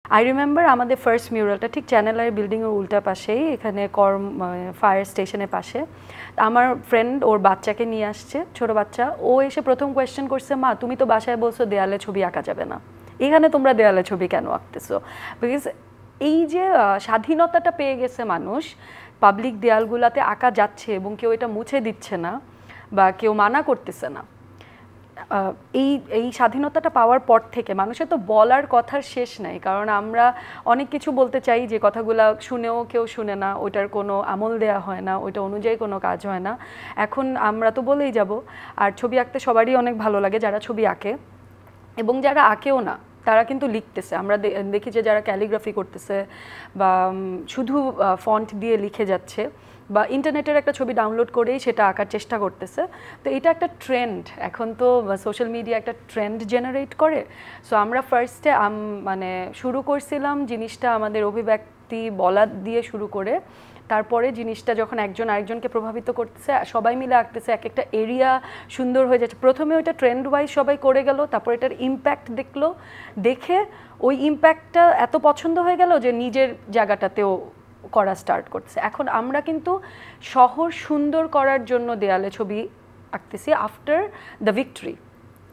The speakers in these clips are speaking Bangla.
আই রিমেম্বার আমাদের ফার্স্ট মিউরালটা ঠিক চ্যানেল বিল্ডিংয়ের উল্টা পাশেই, এখানে ফায়ার স্টেশনের পাশে। আমার ফ্রেন্ড ওর বাচ্চাকে নিয়ে আসছে, ছোট বাচ্চা। ও এসে প্রথম কোয়েশ্চেন করছে, মা তুমি তো বাসায় বলছো দেয়ালে ছবি আঁকা যাবে না, এখানে তোমরা দেয়ালে ছবি কেন আঁকতেছো? বিকজ এই যে স্বাধীনতাটা পেয়ে গেছে মানুষ, পাবলিক দেয়ালগুলোতে আঁকা যাচ্ছে এবং কেউ এটা মুছে দিচ্ছে না বা কেউ মানা করতেছে না। এই এই স্বাধীনতাটা পাওয়ার পর থেকে মানুষের তো বলার কথার শেষ নাই, কারণ আমরা অনেক কিছু বলতে চাই যে কথাগুলো শুনেও কেউ শুনে না, ওইটার কোনো আমল দেয়া হয় না, ওইটা অনুযায়ী কোনো কাজ হয় না। এখন আমরা তো বলেই যাব। আর ছবি আঁকতে সবারই অনেক ভালো লাগে যারা ছবি আঁকে, এবং যারা আঁকেও না তারা কিন্তু লিখতেছে। আমরা দেখি যে যারা ক্যালিগ্রাফি করতেছে বা শুধু ফন্ট দিয়ে লিখে যাচ্ছে, বা ইন্টারনেটের একটা ছবি ডাউনলোড করেই সেটা আঁকার চেষ্টা করতেছে। তো এটা একটা ট্রেন্ড, এখন তো সোশ্যাল মিডিয়া একটা ট্রেন্ড জেনারেট করে। সো আমরা ফার্স্টে মানে শুরু করছিলাম জিনিসটা আমাদের অভিব্যক্তি বলা দিয়ে শুরু করে, তারপরে জিনিসটা যখন একজন আরেকজনকে প্রভাবিত করতেছে, সবাই মিলে আঁকতেছে, এক একটা এরিয়া সুন্দর হয়ে যাচ্ছে। প্রথমে ওইটা ট্রেন্ড ওয়াইজ সবাই করে গেল, তারপর এটার ইম্প্যাক্ট দেখলো, দেখে ওই ইম্প্যাক্টটা এত পছন্দ হয়ে গেল যে নিজের জায়গাটাতেও করা স্টার্ট করছে। এখন আমরা কিন্তু শহর সুন্দর করার জন্য দেয়ালে ছবি আঁকতেছি আফটার দ্য ভিক্টরি,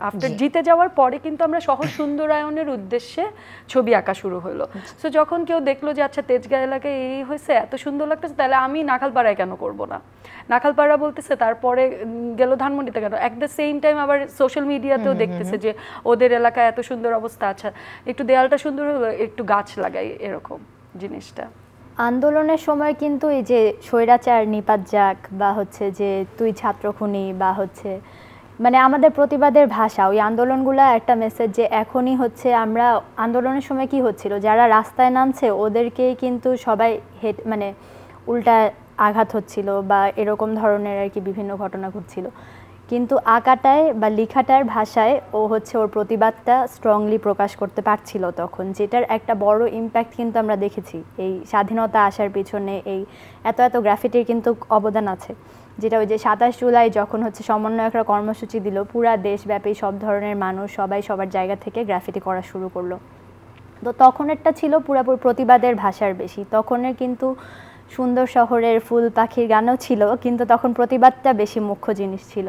আফটার জিতে যাওয়ার পরে কিন্তু আমরা শহর সুন্দরায়নের উদ্দেশ্যে ছবি আঁকা শুরু হলো। সো যখন কেউ দেখলো যে আচ্ছা তেজগাঁ এলাকায় এই হয়েছে, এত সুন্দর লাগতেছে, তাহলে আমি নাখালপাড়ায় কেন করব না? নাখালপাড়া বলতেছে, তারপরে গেল ধানমন্ডিতে কেন? অ্যাট দ্য সেম টাইম আবার সোশ্যাল মিডিয়াতেও দেখতেছে যে ওদের এলাকায় এত সুন্দর অবস্থা, আচ্ছা একটু দেয়ালটা সুন্দর হলো, একটু গাছ লাগাই, এরকম জিনিসটা। আন্দোলনের সময় কিন্তু এই যে স্বৈরাচার নিপাত যাক, বা হচ্ছে যে তুই ছাত্রখুনি, বা হচ্ছে মানে আমাদের প্রতিবাদের ভাষা, ওই আন্দোলনগুলো একটা মেসেজ যে এখনই হচ্ছে আমরা আন্দোলনের সময় কি হচ্ছিল, যারা রাস্তায় নামছে ওদেরকেই কিন্তু সবাই মানে উল্টা আঘাত হচ্ছিল বা এরকম ধরনের আর কি বিভিন্ন ঘটনা ঘটছিল। কিন্তু আঁকাটায় বা লেখাটার ভাষায় ও হচ্ছে ওর প্রতিবাদটা স্ট্রংলি প্রকাশ করতে পারছিল তখন, যেটার একটা বড় ইম্প্যাক্ট কিন্তু আমরা দেখেছি এই স্বাধীনতা আসার পিছনে। এই এত এত গ্রাফিটির কিন্তু অবদান আছে, যেটা ওই যে 27 জুলাই যখন হচ্ছে সমন্বয়করা কর্মসূচি দিল, পুরা দেশব্যাপী সব ধরনের মানুষ সবাই সবার জায়গা থেকে গ্রাফিটি করা শুরু করলো। তো তখনেরটা ছিল পুরাপুরি প্রতিবাদের ভাষার বেশি, তখনের কিন্তু সুন্দর শহরের ফুল পাখির গানও ছিল, কিন্তু তখন প্রতিবাদটা বেশি মুখ্য জিনিস ছিল।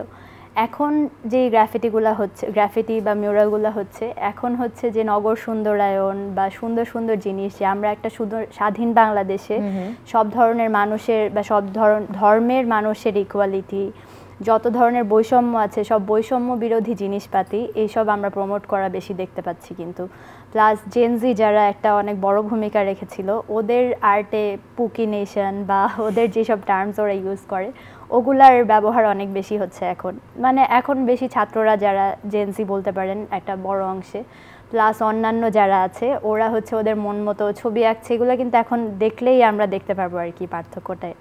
এখন যে গ্রাফিটিগুলো হচ্ছে, গ্রাফিটি বা মিউরালগুলো হচ্ছে, এখন হচ্ছে যে নগর সুন্দরায়ন বা সুন্দর সুন্দর জিনিস, যে আমরা একটা সুন্দর স্বাধীন বাংলাদেশে সব ধরনের মানুষের বা সব ধর্মের মানুষের ইকুয়ালিটি, যত ধরনের বৈষম্য আছে সব বৈষম্য বিরোধী জিনিসপাতি, এইসব আমরা প্রমোট করা বেশি দেখতে পাচ্ছি। কিন্তু প্লাস জেনজি যারা একটা অনেক বড় ভূমিকা রেখেছিল, ওদের আর্টে পুকি নেশন বা ওদের যেসব টার্মস ওরা ইউজ করে ওগুলার ব্যবহার অনেক বেশি হচ্ছে এখন। মানে এখন বেশি ছাত্ররা যারা জেনজি বলতে পারেন একটা বড় অংশে, প্লাস অন্যান্য যারা আছে ওরা হচ্ছে ওদের মন মতো ছবি আঁকছে, এগুলো কিন্তু এখন দেখলেই আমরা দেখতে পারবো আর কি পার্থক্যটায়।